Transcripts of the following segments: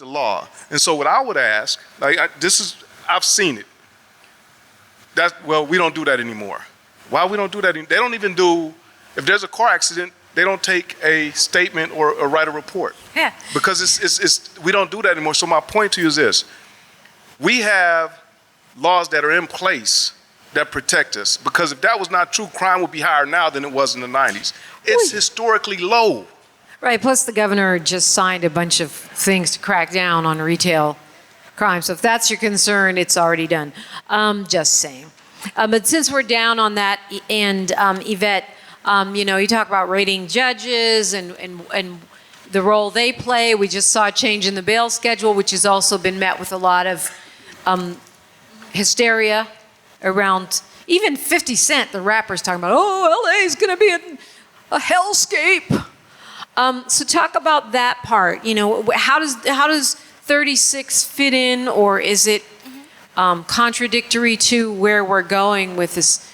the law. And so what I would ask, I've seen it. We don't do that anymore. Why we don't do that? They don't even do, if there's a car accident, they don't take a statement or write a report. Yeah. Because we don't do that anymore. So my point to you is this. We have laws that are in place that protect us. Because if that was not true, crime would be higher now than it was in the 90s. It's historically low. Right, plus the governor just signed a bunch of things to crack down on retail crime. So if that's your concern, it's already done. Just saying. But since we're down on that, and Yvette, you talk about rating judges and the role they play. We just saw a change in the bail schedule, which has also been met with a lot of hysteria around, even 50 Cent, the rapper's talking about, LA is going to be a hellscape. So talk about that part. How does 36 fit in, or is it contradictory to where we're going with this,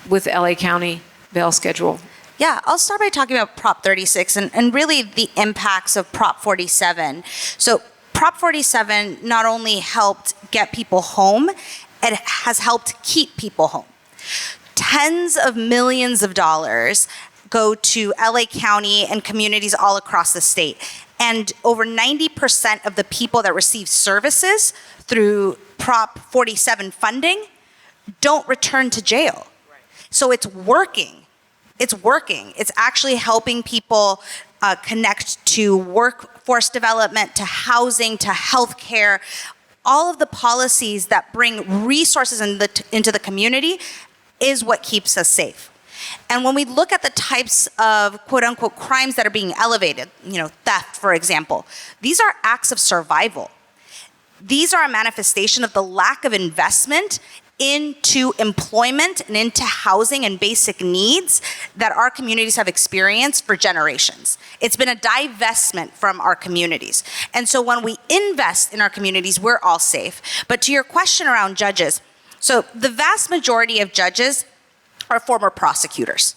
with LA County bail schedule? Yeah, I'll start by talking about Prop 36 and really the impacts of Prop 47. So Prop 47 not only helped get people home, it has helped keep people home. Tens of millions of dollars go to LA County and communities all across the state. And over 90% of the people that receive services through Prop 47 funding don't return to jail. So it's working. It's working. It's actually helping people connect to workforce development, to housing, to healthcare, all of the policies that bring resources into the community is what keeps us safe. And when we look at the types of quote unquote crimes that are being elevated, theft, for example, these are acts of survival. These are a manifestation of the lack of investment into employment and into housing and basic needs that our communities have experienced for generations. It's been a divestment from our communities. And so when we invest in our communities, we're all safe. But to your question around judges, so the vast majority of judges are former prosecutors.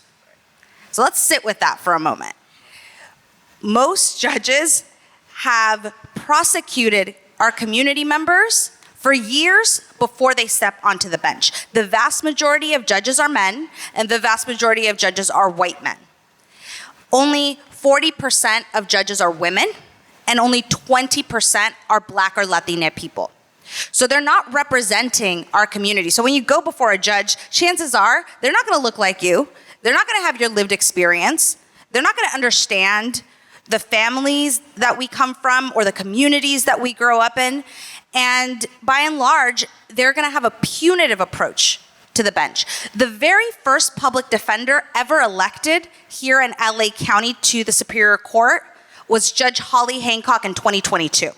So let's sit with that for a moment. Most judges have prosecuted our community members for years before they step onto the bench. The vast majority of judges are men, and the vast majority of judges are white men. Only 40% of judges are women, and only 20% are Black or Latina people. So they're not representing our community. So when you go before a judge, chances are they're not gonna look like you. They're not gonna have your lived experience. They're not gonna understand the families that we come from or the communities that we grow up in. And by and large, they're gonna have a punitive approach to the bench. The very first public defender ever elected here in LA County to the Superior Court was Judge Holly Hancock in 2022.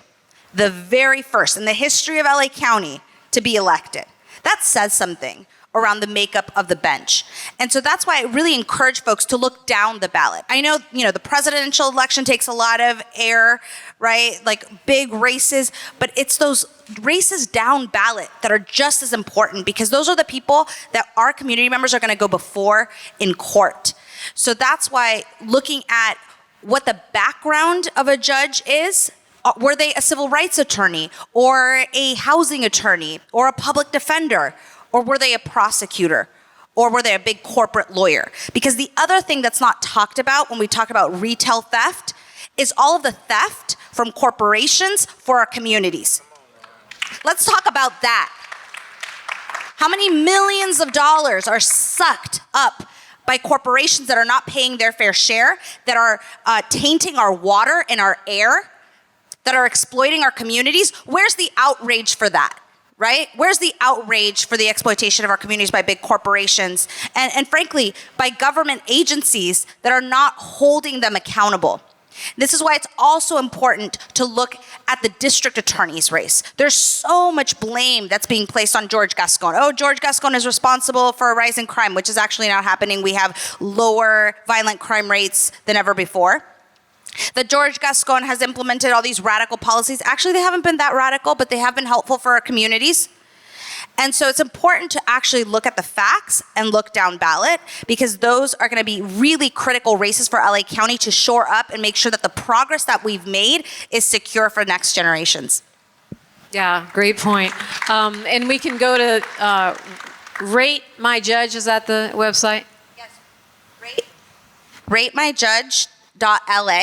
The very first in the history of LA County to be elected. That says something around the makeup of the bench. And so that's why I really encourage folks to look down the ballot. I know, the presidential election takes a lot of air, right? Like big races, but it's those races down ballot that are just as important because those are the people that our community members are gonna go before in court. So that's why looking at what the background of a judge is, were they a civil rights attorney or a housing attorney or a public defender? Or were they a prosecutor? Or were they a big corporate lawyer? Because the other thing that's not talked about when we talk about retail theft is all of the theft from corporations for our communities. Let's talk about that. How many millions of dollars are sucked up by corporations that are not paying their fair share, that are tainting our water and our air, that are exploiting our communities? Where's the outrage for that? Right? Where's the outrage for the exploitation of our communities by big corporations and frankly, by government agencies that are not holding them accountable? This is why it's also important to look at the district attorney's race. There's so much blame that's being placed on George Gascon. Oh, George Gascon is responsible for a rise in crime, which is actually not happening. We have lower violent crime rates than ever before. That George Gascon has implemented all these radical policies. Actually, they haven't been that radical, but they have been helpful for our communities. And so it's important to actually look at the facts and look down ballot, because those are going to be really critical races for LA County to shore up and make sure that the progress that we've made is secure for next generations. Yeah, great point. And we can go to Rate My Judge. Is that the website? Yes. RateMyJudge.la.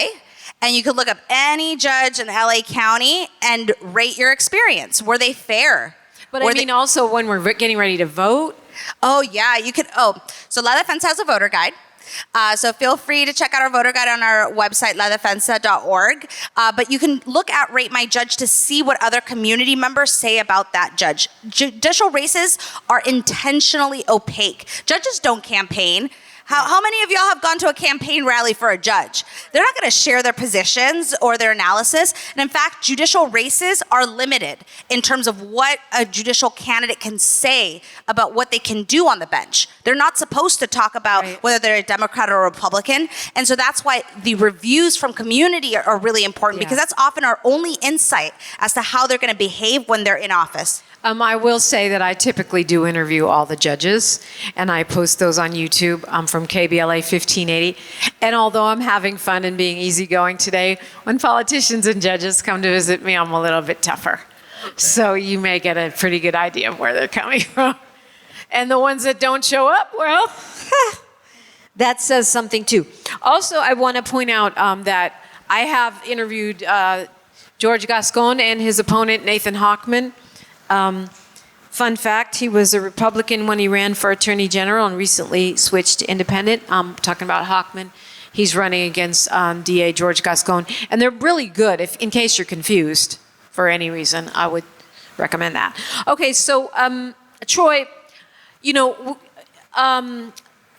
And you could look up any judge in LA County and rate your experience. Were they fair? But I mean, also when we're getting ready to vote. Oh, yeah, you could. Oh, so La Defensa has a voter guide. So feel free to check out our voter guide on our website, ladefensa.org. But you can look at Rate My Judge to see what other community members say about that judge. Judicial races are intentionally opaque. Judges don't campaign. How many of y'all have gone to a campaign rally for a judge? They're not going to share their positions or their analysis. And in fact, judicial races are limited in terms of what a judicial candidate can say about what they can do on the bench. They're not supposed to talk about whether they're a Democrat or a Republican. And so that's why the reviews from community are really important, because that's often our only insight as to how they're going to behave when they're in office. I will say that I typically do interview all the judges, and I post those on YouTube. I'm from KBLA 1580. And although I'm having fun and being easygoing today, when politicians and judges come to visit me, I'm a little bit tougher. So you may get a pretty good idea of where they're coming from. And the ones that don't show up, well, that says something too. Also, I want to point out that I have interviewed George Gascon and his opponent, Nathan Hochman. Fun fact, he was a Republican when he ran for Attorney General and recently switched to independent. I'm talking about Hochman. He's running against DA George Gascon. And they're really good. If, in case you're confused for any reason, I would recommend that. Okay, so Troy, you know,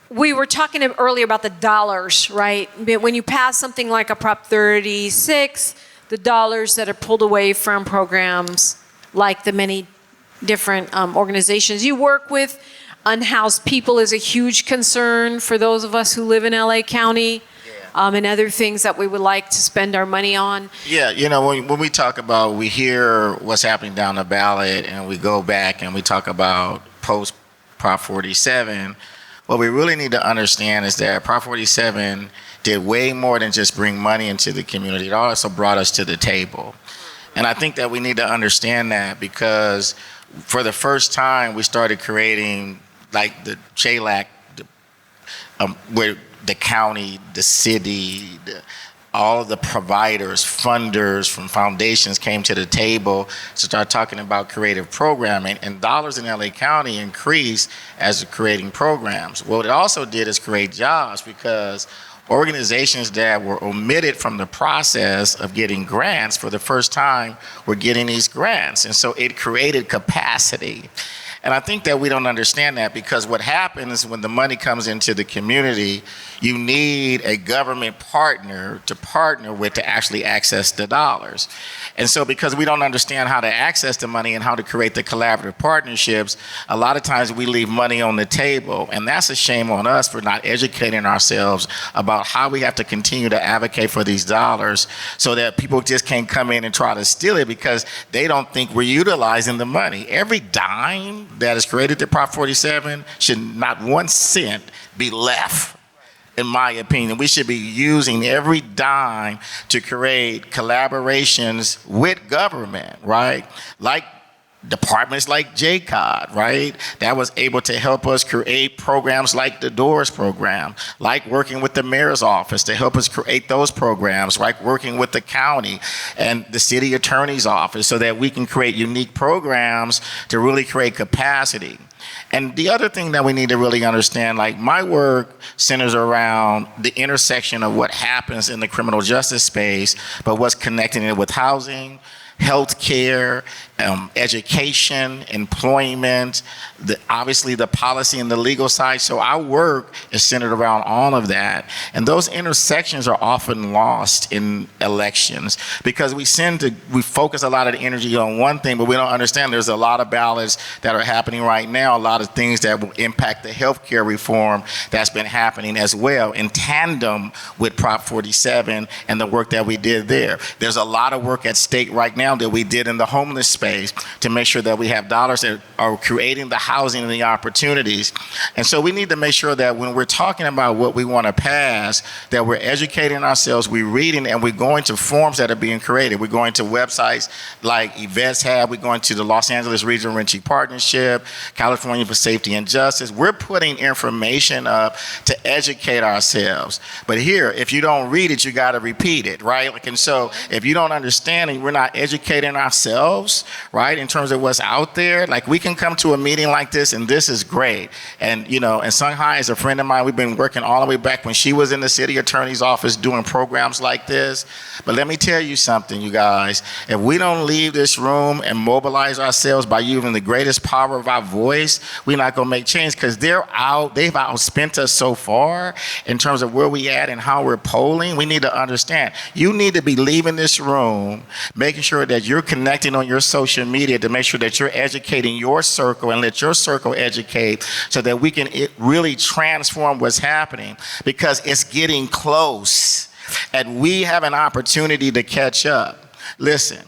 we were talking earlier about the dollars, right? When you pass something like a Prop 36, the dollars that are pulled away from programs like the many different organizations you work with. Unhoused people is a huge concern for those of us who live in LA County, and other things that we would like to spend our money on. Yeah, you know, when we talk about, we hear what's happening down the ballot and we go back and we talk about post Prop 47, what we really need to understand is that Prop 47 did way more than just bring money into the community. It also brought us to the table. And I think that we need to understand that, because for the first time we started creating like the CHALAC, where the county, the city, all of the providers, funders from foundations came to the table to start talking about creative programming, and dollars in LA County increased as creating programs. What it also did is create jobs, because organizations that were omitted from the process of getting grants for the first time were getting these grants. And so it created capacity. And I think that we don't understand that, because what happens when the money comes into the community, you need a government partner to partner with to actually access the dollars. And so because we don't understand how to access the money and how to create the collaborative partnerships, a lot of times we leave money on the table. And that's a shame on us for not educating ourselves about how we have to continue to advocate for these dollars, so that people just can't come in and try to steal it because they don't think we're utilizing the money. Every dime that is created to Prop 47 should not 1 cent be left. In my opinion, we should be using every dime to create collaborations with government, right? Like departments like JCOD, right? That was able to help us create programs like the DOORS program, like working with the mayor's office to help us create those programs, like working with the county and the city attorney's office, so that we can create unique programs to really create capacity. And the other thing that we need to really understand, like my work centers around the intersection of what happens in the criminal justice space, but what's connecting it with housing, healthcare, education, employment, obviously the policy and the legal side. So our work is centered around all of that. And those intersections are often lost in elections, because we focus a lot of the energy on one thing, but we don't understand there's a lot of ballots that are happening right now a lot of things that will impact the healthcare reform that's been happening as well in tandem with Prop 47 and the work that we did there. There's a lot of work at stake right now that we did in the homeless space to make sure that we have dollars that are creating the housing and the opportunities. And so we need to make sure that when we're talking about what we want to pass, that we're educating ourselves, we're reading, and we're going to forms that are being created. We're going to websites like Yvette's have, we're going to the Los Angeles Regional Renting Partnership, California for Safety and Justice. We're putting information up to educate ourselves. But here, if you don't read it, you got to repeat it, right? Like, and so if you don't understand and we're not educating ourselves, right, in terms of what's out there, like we can come to a meeting like this and this is great. And, you know, and Sung Hai is a friend of mine. We've been working all the way back when she was in the city attorney's office doing programs like this. But let me tell you something, you guys. If we don't leave this room and mobilize ourselves by using the greatest power of our voice, we're not going to make change, because they've outspent us so far in terms of where we at and how we're polling. We need to understand. You need to be leaving this room, making sure that you're connecting on your social media to make sure that you're educating your circle and let your circle educate so that we can really transform what's happening, because it's getting close and we have an opportunity to catch up. Listen,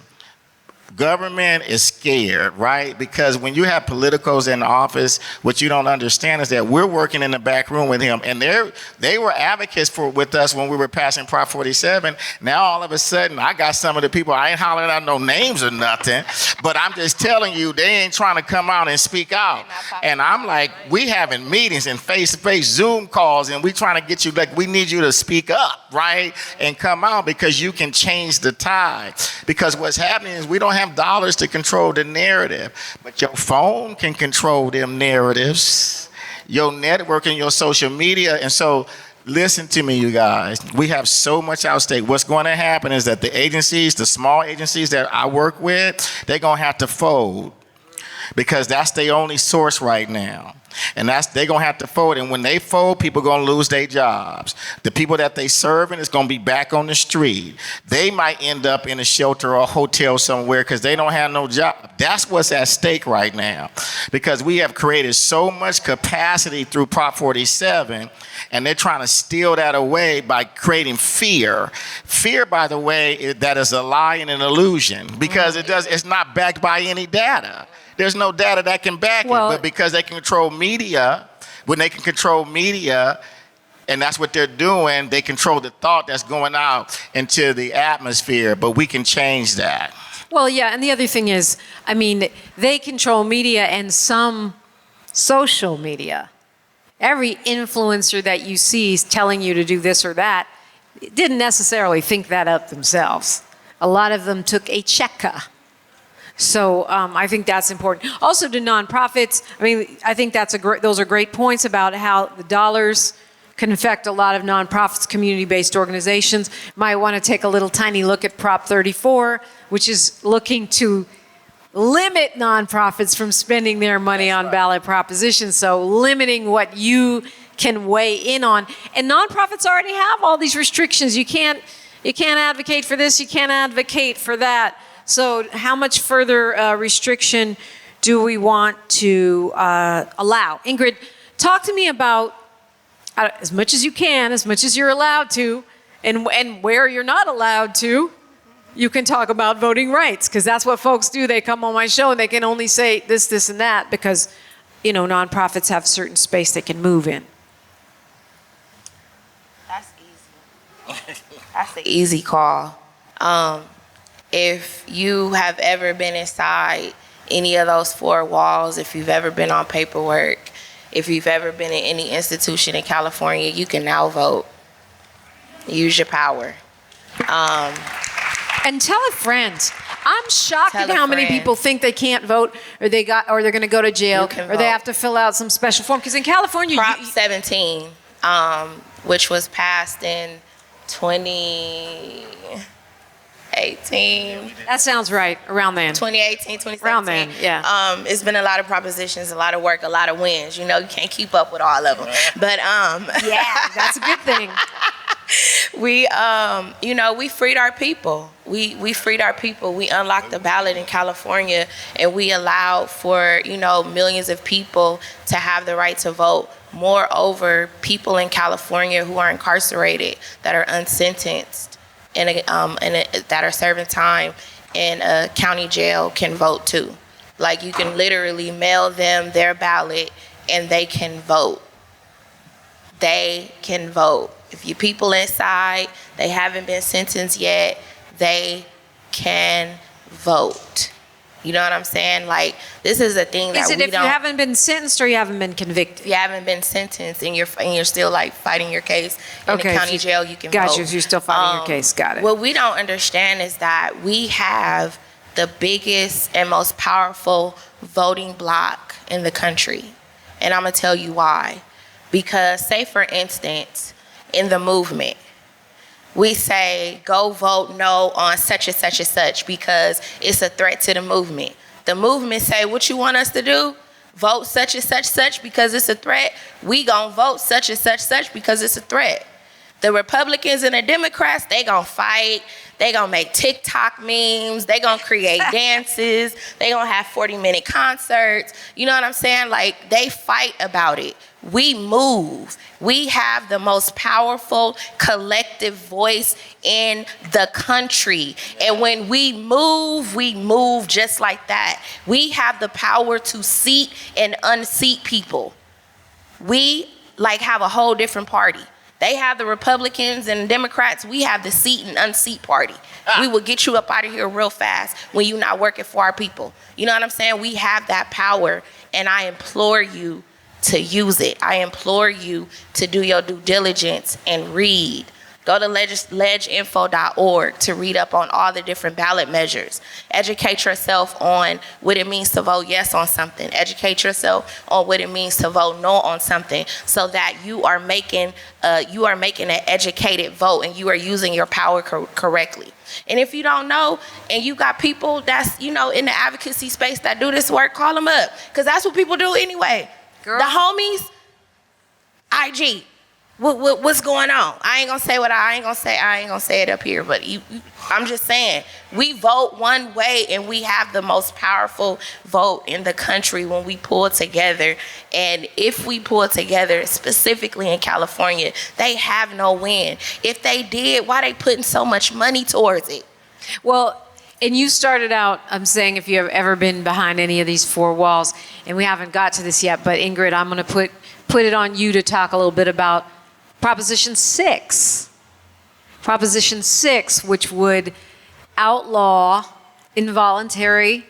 government is scared, right? Because when you have politicos in office, what you don't understand is that we're working in the back room with him, and they were advocates with us when we were passing Prop 47. Now all of a sudden, I got some of the people, I ain't hollering out no names or nothing, but I'm just telling you, they ain't trying to come out and speak out. And I'm like, we having meetings and face-to-face Zoom calls, and we trying to get you, like, we need you to speak up, right? And come out, because you can change the tide. Because what's happening is we don't have dollars to control the narrative, but your phone can control them narratives, your network and your social media. And so listen to me, you guys, we have so much at stake. What's going to happen is that the agencies, the small agencies that I work with, they're going to have to fold, because that's their only source right now. And they're going to have to fold. And when they fold, people are going to lose their jobs. The people that they serving is going to be back on the street. They might end up in a shelter or a hotel somewhere because they don't have no job. That's what's at stake right now, because we have created so much capacity through Prop 47, and they're trying to steal that away by creating fear. Fear, by the way, that is a lie and an illusion, because it's not backed by any data. There's no data that can back it, but because they can control media, when they can control media, and that's what they're doing, they control the thought that's going out into the atmosphere, but we can change that. Well, yeah, and the other thing is, I mean, they control media and some social media. Every influencer that you see is telling you to do this or that didn't necessarily think that up themselves. A lot of them took a checker. So I think that's important. Also to nonprofits, I mean, I think those are great points about how the dollars can affect a lot of nonprofits, community-based organizations. Might want to take a little tiny look at Prop 34, which is looking to limit nonprofits from spending their money on ballot propositions. So limiting what you can weigh in on. And nonprofits already have all these restrictions. You can't advocate for this, you can't advocate for that. So how much further restriction do we want to allow? Ingrid, talk to me about, as much as you can, as much as you're allowed to, and where you're not allowed to, you can talk about voting rights, because that's what folks do. They come on my show and they can only say this, this, and that, because, you know, nonprofits have certain space they can move in. That's easy. That's an easy call. If you have ever been inside any of those four walls, if you've ever been on paperwork, if you've ever been in any institution in California, you can now vote. Use your power. And tell a friend. I'm shocked at how many people think they can't vote, or they're going to go to jail, or they have to fill out some special form. Because in California, Prop 17, which was passed in 2018. That sounds right. Around then. 2018, 2017. Around then, yeah. It's been a lot of propositions, a lot of work, a lot of wins. You know, you can't keep up with all of them. But yeah, that's a good thing. We freed our people. We freed our people. We unlocked the ballot in California, and we allowed for, millions of people to have the right to vote. Moreover, people in California who are incarcerated, that are unsentenced, and that are serving time in a county jail can vote too. Like, you can literally mail them their ballot and they can vote. They can vote. If your people inside, they haven't been sentenced yet, they can vote. You know what I'm saying? Like, this is a thing that Is it if you haven't been sentenced or you haven't been convicted? If you haven't been sentenced and you're still like fighting your case in the county jail, you can vote. Got you. If you're still fighting your case, got it. What we don't understand is that we have the biggest and most powerful voting bloc in the country. And I'm going to tell you why. Because, say for instance, in the movement, we say, go vote no on such and such and such because it's a threat to the movement. The movement say, what you want us to do? Vote such and such because it's a threat. We gonna vote such and such because it's a threat. The Republicans and the Democrats, they gonna fight. They gonna make TikTok memes. They gonna create dances. They gonna have 40-minute concerts. You know what I'm saying? Like, they fight about it. We move. We have the most powerful collective voice in the country. And when we move just like that. We have the power to seat and unseat people. We have a whole different party. They have the Republicans and Democrats. We have the seat and unseat party. We will get you up out of here real fast when you're not working for our people. You know what I'm saying? We have that power, and I implore you to use it. I implore you to do your due diligence and read. Go to legeinfo.org to read up on all the different ballot measures. Educate yourself on what it means to vote yes on something. Educate yourself on what it means to vote no on something, so that you are making an educated vote and you are using your power correctly. And if you don't know, and you got people that's in the advocacy space that do this work, call them up, because that's what people do anyway. Girl. The homies, IG. What's going on? I ain't gonna say it up here, but I'm just saying, we vote one way and we have the most powerful vote in the country when we pull together. And if we pull together, specifically in California, they have no win. If they did, why they putting so much money towards it? Well, and you started out, I'm saying, if you have ever been behind any of these four walls, and we haven't got to this yet, but Ingrid, I'm gonna put it on you to talk a little bit about Proposition 6. Proposition 6, which would outlaw involuntary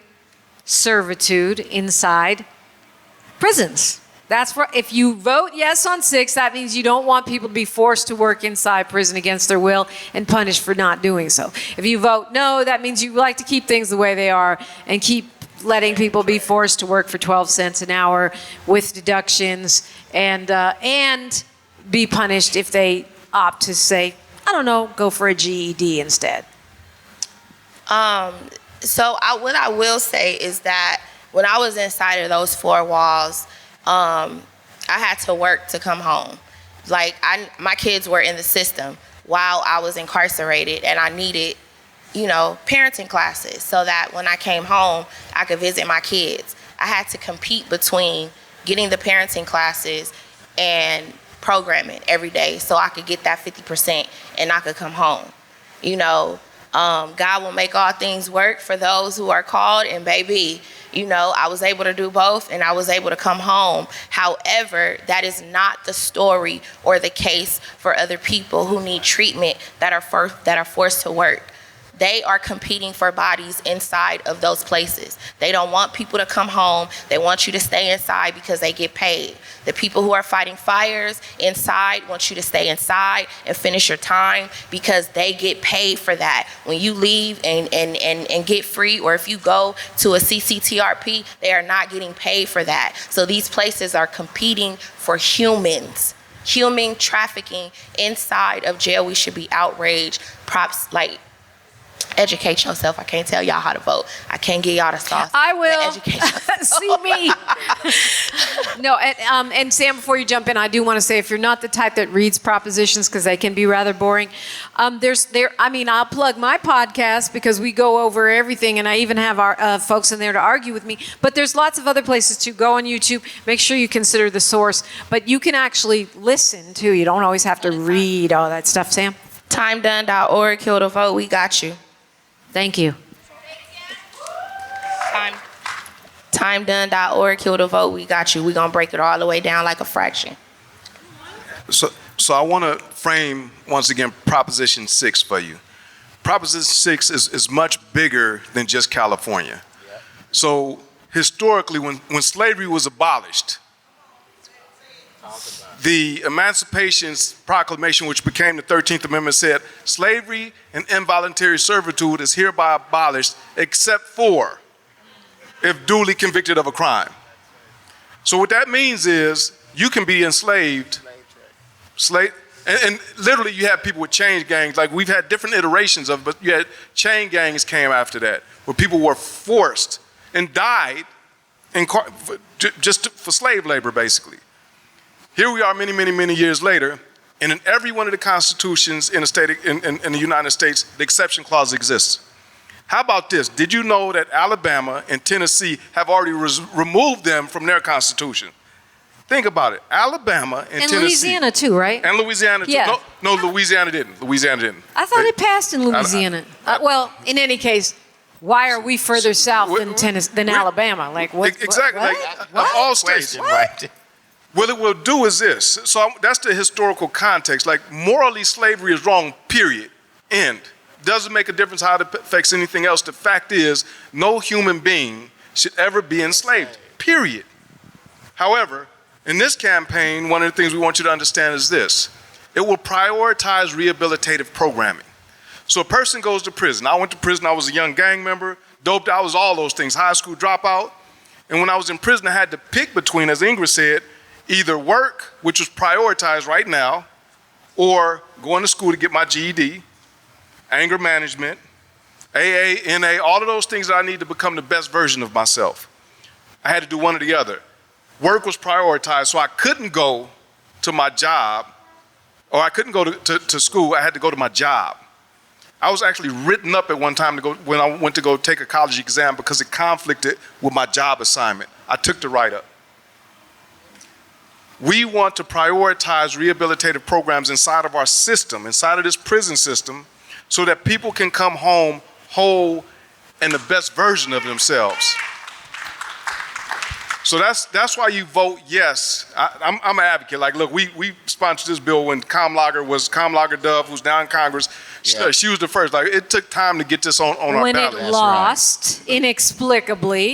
servitude inside prisons. That's for, if you vote yes on 6, that means you don't want people to be forced to work inside prison against their will and punished for not doing so. If you vote no, that means you like to keep things the way they are and keep letting people be forced to work for 12 cents an hour with deductions and be punished if they opt to say, I don't know, go for a GED instead. What I will say is that when I was inside of those four walls, I had to work to come home. My kids were in the system while I was incarcerated, and I needed, parenting classes so that when I came home, I could visit my kids. I had to compete between getting the parenting classes and programming every day so I could get that 50% and I could come home. God will make all things work for those who are called, and baby, I was able to do both and I was able to come home. However, that is not the story or the case for other people who need treatment that are forced to work. They are competing for bodies inside of those places. They don't want people to come home. They want you to stay inside because they get paid. The people who are fighting fires inside want you to stay inside and finish your time because they get paid for that. When you leave and get free, or if you go to a CCTRP, they are not getting paid for that. So these places are competing for humans. Human trafficking inside of jail. We should be outraged. Educate yourself. I can't tell y'all how to vote. I can't give y'all the sauce. I will. Educate yourself. See me. No, and Sam, before you jump in, I do want to say, if you're not the type that reads propositions, because they can be rather boring, I'll plug my podcast because we go over everything, and I even have our folks in there to argue with me. But there's lots of other places to go on YouTube. Make sure you consider the source, but you can actually listen too. You don't always have to read all that stuff. Sam? TimeDone.org, kill the vote. We got you. Thank you. TimeDone.org, kill the vote. We got you. We're going to break it all the way down like a fraction. So I want to frame, once again, Proposition 6 for you. Proposition 6 is much bigger than just California. So historically, when slavery was abolished, the Emancipation Proclamation, which became the 13th Amendment, said, slavery and involuntary servitude is hereby abolished except for if duly convicted of a crime. So what that means is you can be enslaved, and literally you have people with chain gangs. Like, we've had different iterations of it, but you had chain gangs came after that, where people were forced and died just for slave labor, basically. Here we are many years later, and in every one of the constitutions in the United States, the exception clause exists. How about this? Did you know that Alabama and Tennessee have already removed them from their constitution? Think about it. Alabama and Tennessee. And Louisiana too, right? And Louisiana too. Yeah. No, Louisiana didn't. I thought it passed in Louisiana. Well, in any case, why are we further south than Alabama? Like, what? Exactly. What? Like, of all states. Right. What it will do is this. So that's the historical context. Like, morally, slavery is wrong, period. End. Doesn't make a difference how it affects anything else. The fact is, no human being should ever be enslaved, period. However, in this campaign, one of the things we want you to understand is this. It will prioritize rehabilitative programming. So a person goes to prison. I went to prison. I was a young gang member, doped. I was all those things, high school dropout. And when I was in prison, I had to pick between, as Ingrid said, either work, which was prioritized right now, or going to school to get my GED, anger management, AA, NA, all of those things that I need to become the best version of myself. I had to do one or the other. Work was prioritized, so I couldn't go to my job, or I couldn't go to school. I had to go to my job. I was actually written up at one time when I went to go take a college exam because it conflicted with my job assignment. I took the write-up. We want to prioritize rehabilitative programs inside of our system, inside of this prison system, so that people can come home whole and the best version of themselves. So that's why you vote yes. I'm an advocate. Like, look, we sponsored this bill when Kamlager Dove, who's now in Congress. Yeah. She was the first. Like, it took time to get this on our when ballot. it lost, inexplicably.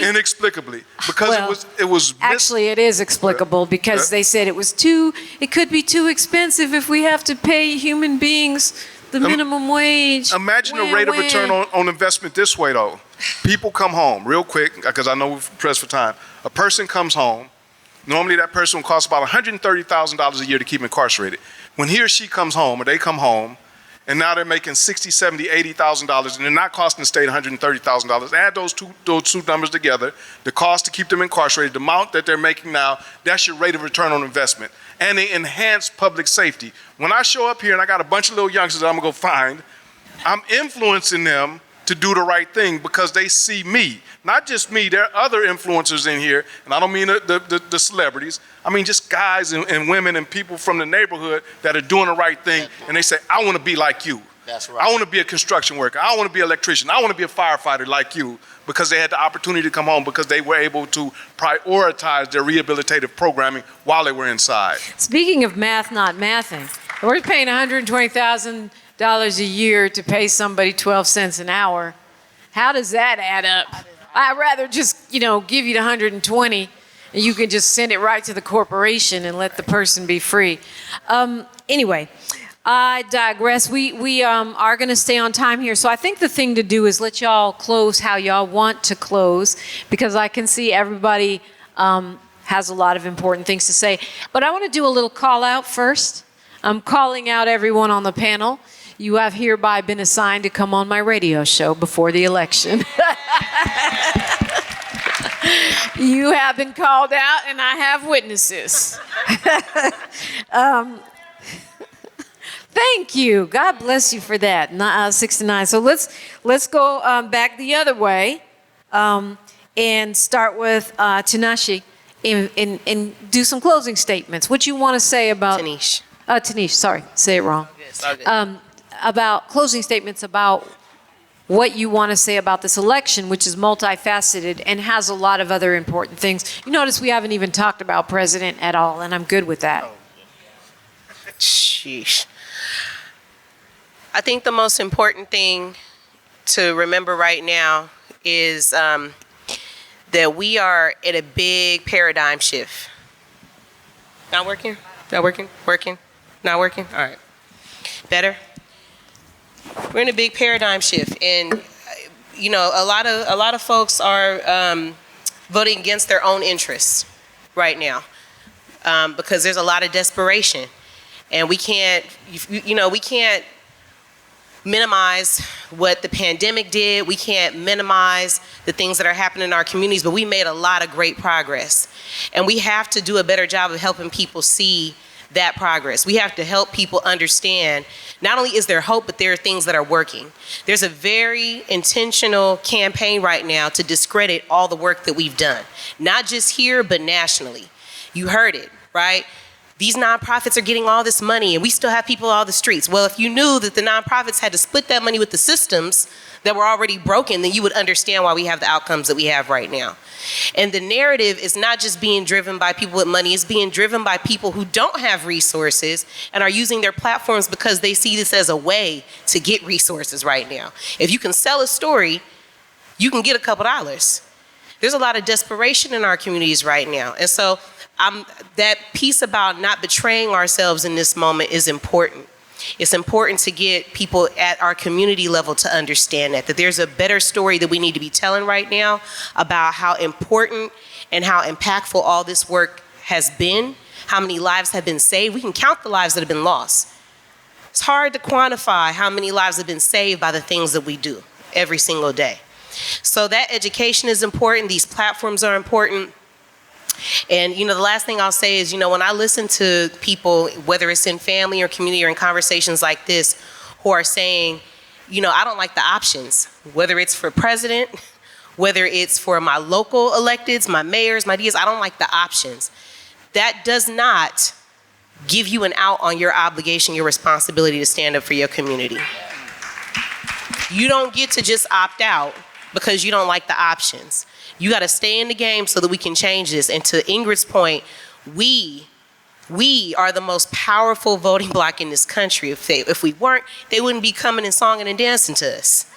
Because it was Actually, it is explicable because they said it could be too expensive if we have to pay human beings the minimum wage. Imagine the rate of return on investment this way, though. People come home real quick, because I know we're pressed for time. A person comes home. Normally, that person will cost about $130,000 a year to keep incarcerated. When he or she comes home, or they come home, and now they're making $60,000, $70,000, $80,000, and they're not costing the state $130,000. Add those two numbers together, the cost to keep them incarcerated, the amount that they're making now, that's your rate of return on investment. And they enhance public safety. When I show up here and I got a bunch of little youngsters that I'm gonna go find, I'm influencing them to do the right thing because they see me. Not just me, there are other influencers in here, and I don't mean the celebrities. I mean just guys and women and people from the neighborhood that are doing the right thing, and they say, I wanna be like you. That's right. I wanna be a construction worker. I wanna be an electrician. I wanna be a firefighter like you, because they had the opportunity to come home because they were able to prioritize their rehabilitative programming while they were inside. Speaking of math not mathing, we're paying $120,000 a year to pay somebody 12 cents an hour. How does that add up? I'd rather just, give you the 120 and you can just send it right to the corporation and let the person be free. Anyway, I digress. We are going to stay on time here. So I think the thing to do is let y'all close how y'all want to close, because I can see everybody has a lot of important things to say. But I want to do a little call out first. I'm calling out everyone on the panel. You have hereby been assigned to come on my radio show before the election. You have been called out, and I have witnesses. Thank you. God bless you for that. 69. So let's go back the other way and start with Tinashe and do some closing statements. What you want to say about Tanish, sorry, say it wrong. About closing statements about what you want to say about this election, which is multifaceted and has a lot of other important things. You notice we haven't even talked about president at all, and I'm good with that. Sheesh. I think the most important thing to remember right now is that we are at a big paradigm shift. Not working? Not working? Working? Not working? All right. Better? We're in a big paradigm shift, and you know, a lot of folks are voting against their own interests right now because there's a lot of desperation, and we can't minimize what the pandemic did. We can't minimize the things that are happening in our communities, but we made a lot of great progress, and we have to do a better job of helping people see that progress. We have to help people understand not only is there hope, but there are things that are working. There's a very intentional campaign right now to discredit all the work that we've done, not just here, but nationally. You heard it, right? These nonprofits are getting all this money and we still have people on the streets. Well, if you knew that the nonprofits had to split that money with the systems that were already broken, then you would understand why we have the outcomes that we have right now. And the narrative is not just being driven by people with money, it's being driven by people who don't have resources and are using their platforms because they see this as a way to get resources right now. If you can sell a story, you can get a couple dollars. There's a lot of desperation in our communities right now. And so that piece about not betraying ourselves in this moment is important. It's important to get people at our community level to understand that there's a better story that we need to be telling right now about how important and how impactful all this work has been, how many lives have been saved. We can count the lives that have been lost. It's hard to quantify how many lives have been saved by the things that we do every single day. So that education is important. These platforms are important. And, you know, the last thing I'll say is, you know, when I listen to people, whether it's in family or community or in conversations like this, who are saying, you know, I don't like the options, whether it's for president, whether it's for my local electeds, my mayors, my DAs, I don't like the options. That does not give you an out on your obligation, your responsibility to stand up for your community. You don't get to just opt out because you don't like the options. You got to stay in the game so that we can change this. And to Ingrid's point, we are the most powerful voting bloc in this country. If we weren't, they wouldn't be coming and songing and dancing to us,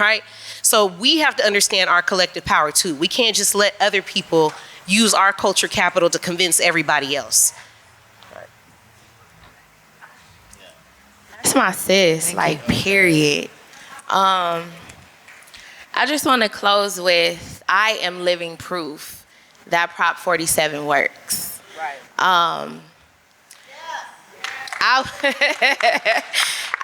right? So we have to understand our collective power too. We can't just let other people use our culture capital to convince everybody else. That's my sis, like, period. I just want to close with, I am living proof that Prop 47 works. Right.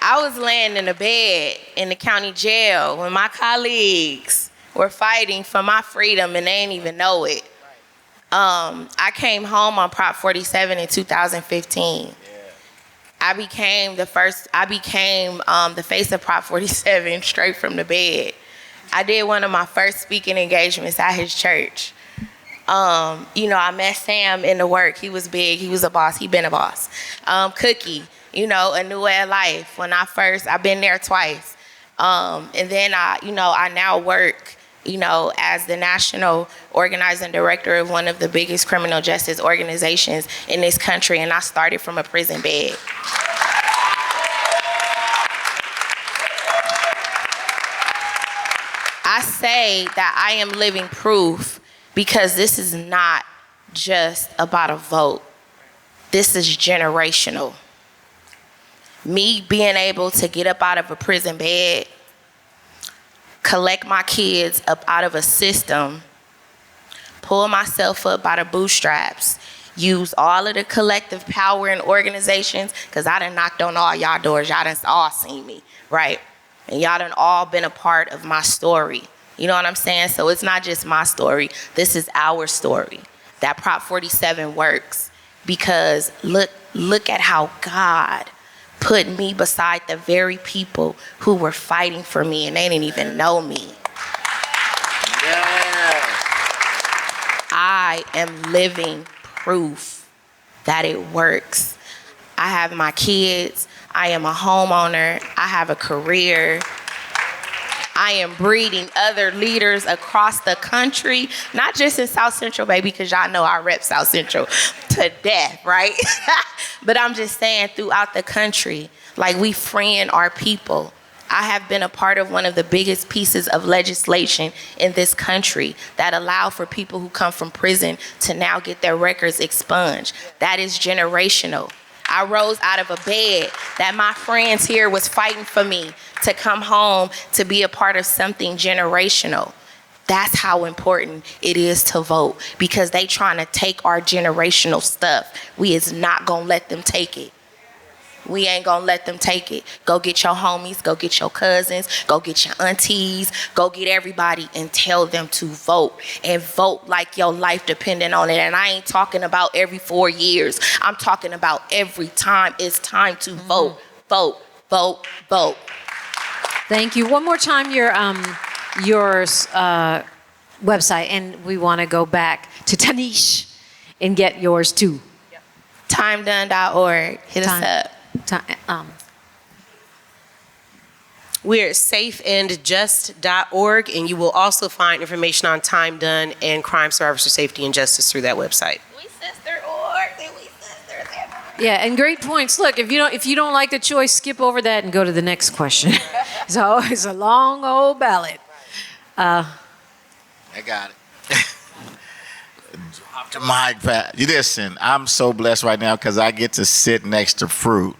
I was laying in a bed in the county jail when my colleagues were fighting for my freedom and they didn't even know it. I came home on Prop 47 in 2015. Yeah. I became the face of Prop 47 straight from the bed. I did one of my first speaking engagements at his church. You know, I met Sam in the work. He was big, he was a boss, he been a boss. Cookie, you know, A New Way of Life. I've been there twice. And then I now work, you know, as the national organizing director of one of the biggest criminal justice organizations in this country, and I started from a prison bed. I say that I am living proof because this is not just about a vote. This is generational. Me being able to get up out of a prison bed, collect my kids up out of a system, pull myself up by the bootstraps, use all of the collective power and organizations, because I done knocked on all y'all doors. Y'all done all seen me, right? And y'all done all been a part of my story. You know what I'm saying? So it's not just my story. This is our story. That Prop 47 works because look at how God put me beside the very people who were fighting for me and they didn't even know me. Yes. I am living proof that it works. I have my kids. I am a homeowner. I have a career. I am breeding other leaders across the country, not just in South Central, baby, because y'all know I rep South Central to death, right? But I'm just saying throughout the country, like we freeing our people. I have been a part of one of the biggest pieces of legislation in this country that allow for people who come from prison to now get their records expunged. That is generational. I rose out of a bed that my friends here was fighting for me to come home to be a part of something generational. That's how important it is to vote, because they trying to take our generational stuff. We is not gonna let them take it. We ain't gonna let them take it. Go get your homies, go get your cousins, go get your aunties, go get everybody and tell them to vote. And vote like your life depending on it. And I ain't talking about every 4 years. I'm talking about every time it's time to vote. Vote, vote, vote. Thank you. One more time, your website, and we want to go back to Tanish and get yours too. Timedone.org. Hit us up. We're at safeandjust.org, and you will also find information on Time Done and Crime Survivors for Safety and Justice through that website. We sister orgs and we sisters everywhere. Yeah, and great points. Look, if you don't like the choice, skip over that and go to the next question. So it's a long old ballot. I got it. Drop the mic back. Listen, I'm so blessed right now because I get to sit next to fruit.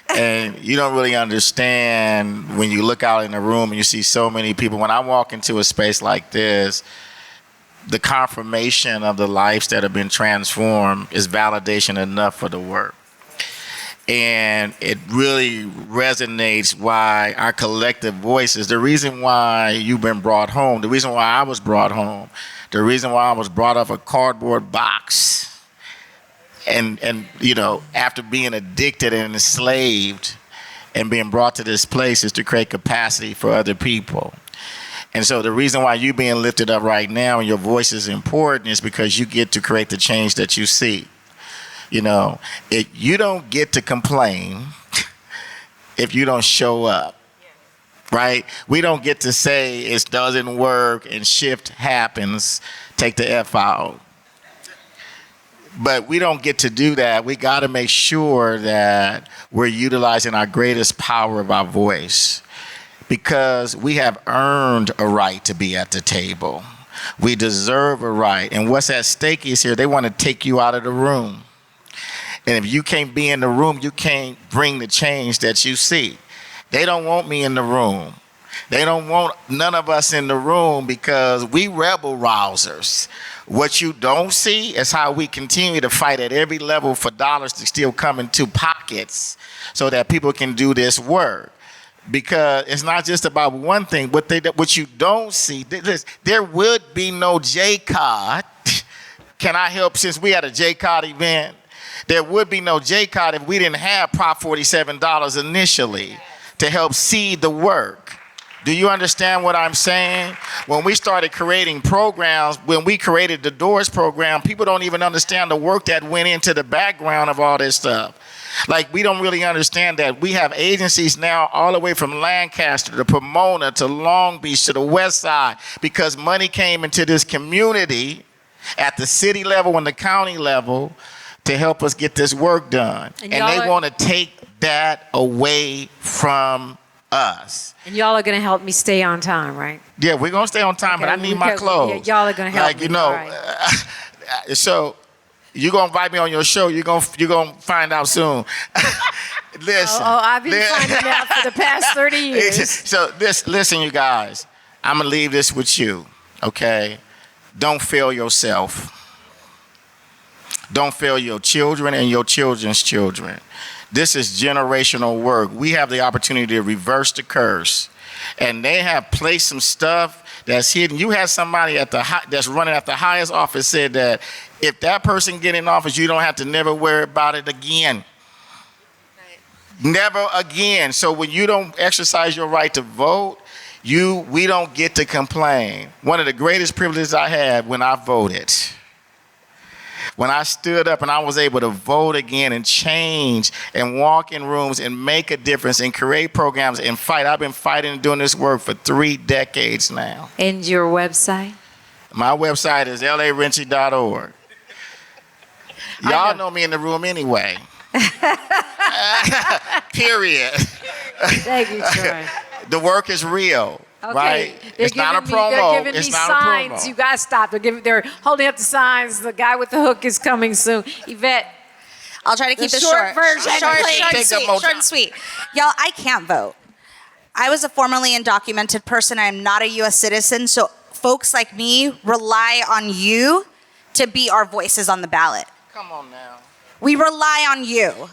And you don't really understand when you look out in the room and you see so many people. When I walk into a space like this, the confirmation of the lives that have been transformed is validation enough for the work. And it really resonates why our collective voices, the reason why you've been brought home, the reason why I was brought home, the reason why I was brought off a cardboard box, and you know, after being addicted and enslaved and being brought to this place is to create capacity for other people. And so the reason why you being lifted up right now and your voice is important is because you get to create the change that you see. You know, you don't get to complain if you don't show up, right? We don't get to say it doesn't work and shift happens, take the F out. But we don't get to do that. We got to make sure that we're utilizing our greatest power of our voice, because we have earned a right to be at the table. We deserve a right. And what's at stake is here, they want to take you out of the room. And if you can't be in the room, you can't bring the change that you see. They don't want me in the room. They don't want none of us in the room because we rebel rousers. What you don't see is how we continue to fight at every level for dollars to still come into pockets so that people can do this work. Because it's not just about one thing. What you don't see, there would be no JCOD. Can I help, since we had a JCOD event? There would be no JCOD if we didn't have Prop 47 dollars initially to help seed the work. Do you understand what I'm saying? When we started creating programs, when we created the Doors program, people don't even understand the work that went into the background of all this stuff. Like, we don't really understand that. We have agencies now all the way from Lancaster to Pomona to Long Beach to the West Side because money came into this community at the city level and the county level to help us get this work done. And they want to take that away from us. And y'all are going to help me stay on time, right? Yeah, we're going to stay on time, but I need my clothes. Yeah, y'all are going to help me. Like, you know, right. So you're going to invite me on your show. You're going to find out soon. Listen. I've been finding out for the past 30 years. So listen, you guys. I'm going to leave this with you, okay? Don't fail yourself. Don't fail your children and your children's children. This is generational work. We have the opportunity to reverse the curse. And they have placed some stuff that's hidden. You had somebody that's running at the highest office said that if that person get in office, you don't have to never worry about it again. Never again. So when you don't exercise your right to vote, we don't get to complain. One of the greatest privileges I had when I voted, when I stood up and I was able to vote again and change and walk in rooms and make a difference and create programs and fight. I've been fighting and doing this work for 3 decades now. And your website? My website is larenci.org. Y'all know me in the room anyway. Period. Thank you, Troy. The work is real, Okay. right? They're It's not a giving me- promo. They're giving It's me not signs. a promo. You guys stop. They're holding up the signs. The guy with the hook is coming soon. Yvette. I'll try to keep The this short short. version, Short, please. short, Take and up sweet. more Short and sweet. Y'all, I can't vote. I was a formerly undocumented person. I am not a U.S. citizen. So folks like me rely on you to be our voices on the ballot. Come on now. We rely on you.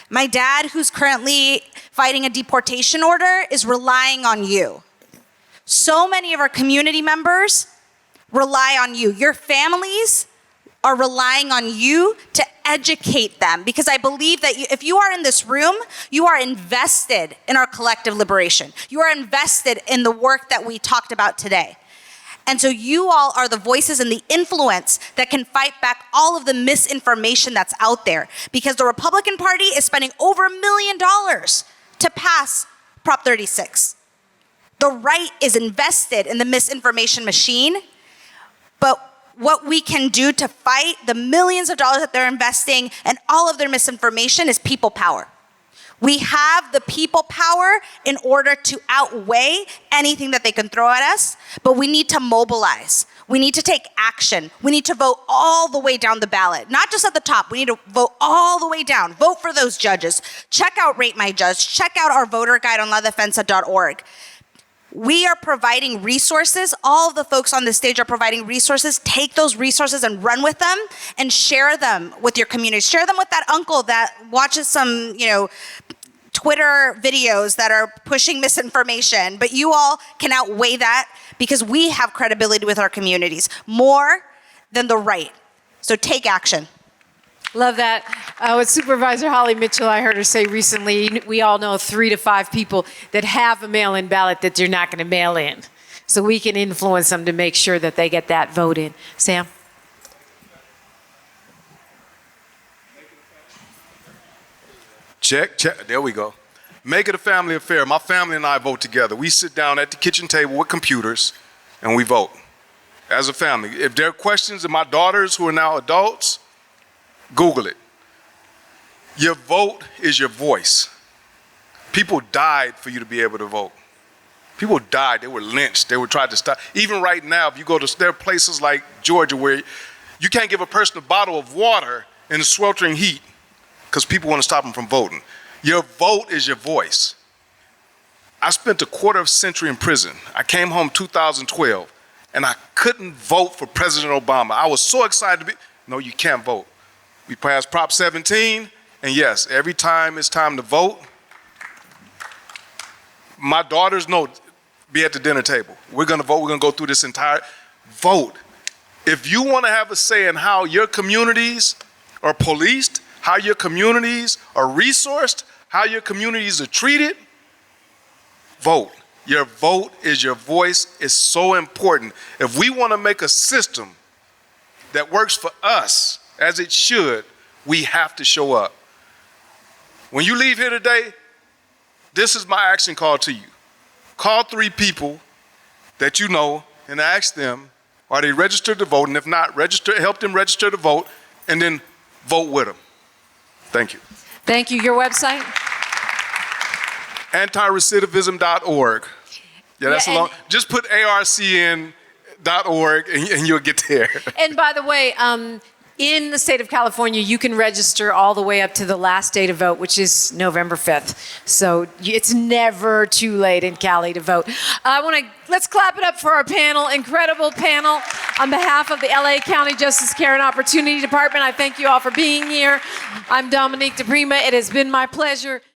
My dad, who's currently fighting a deportation order, is relying on you. So many of our community members rely on you. Your families are relying on you to educate them, because I believe that if you are in this room, you are invested in our collective liberation. You are invested in the work that we talked about today. And so you all are the voices and the influence that can fight back all of the misinformation that's out there, because the Republican Party is spending over $1 million to pass Prop 36. The right is invested in the misinformation machine, but what we can do to fight the millions of dollars that they're investing and all of their misinformation is people power. We have the people power in order to outweigh anything that they can throw at us, but we need to mobilize. We need to take action. We need to vote all the way down the ballot, not just at the top. We need to vote all the way down. Vote for those judges. Check out Rate My Judge. Check out our voter guide on ladefensa.org. We are providing resources. All of the folks on this stage are providing resources. Take those resources and run with them and share them with your community. Share them with that uncle that watches some, Twitter videos that are pushing misinformation. But you all can outweigh that, because we have credibility with our communities more than the right. So take action. Love that. With Supervisor Holly Mitchell, I heard her say recently, we all know 3 to 5 people that have a mail-in ballot that you're not going to mail in. So we can influence them to make sure that they get that vote in. Sam? Check. There we go. Make it a family affair. My family and I vote together. We sit down at the kitchen table with computers and we vote as a family. If there are questions, and my daughters who are now adults, Google it. Your vote is your voice. People died for you to be able to vote. People died. They were lynched. They were tried to stop. Even right now, if you go to, there are places like Georgia where you can't give a person a bottle of water in the sweltering heat because people want to stop them from voting. Your vote is your voice. I spent a quarter of a century in prison. I came home 2012, and I couldn't vote for President Obama. I was so excited to be, no, you can't vote. We passed Prop 17, and yes, every time it's time to vote, my daughters know, be at the dinner table. We're gonna vote, we're gonna go through this entire vote. If you wanna have a say in how your communities are policed, how your communities are resourced, how your communities are treated, vote. Your vote is your voice. It's so important. If we want to make a system that works for us as it should, we have to show up. When you leave here today, this is my action call to you. Call 3 people that you know and ask them, are they registered to vote? And if not, help them register to vote, and then vote with them. Thank you. Thank you. Your website? Anti-Recidivism.org. Yeah, that's Yeah, a long. Just put arcn.org and you'll get there. And by the way, in the state of California, you can register all the way up to the last day to vote, which is November 5th. So it's never too late in Cali to vote. Let's clap it up for our panel, incredible panel. On behalf of the LA County Justice Care and Opportunity Department, I thank you all for being here. I'm Dominique DiPrima. It has been my pleasure.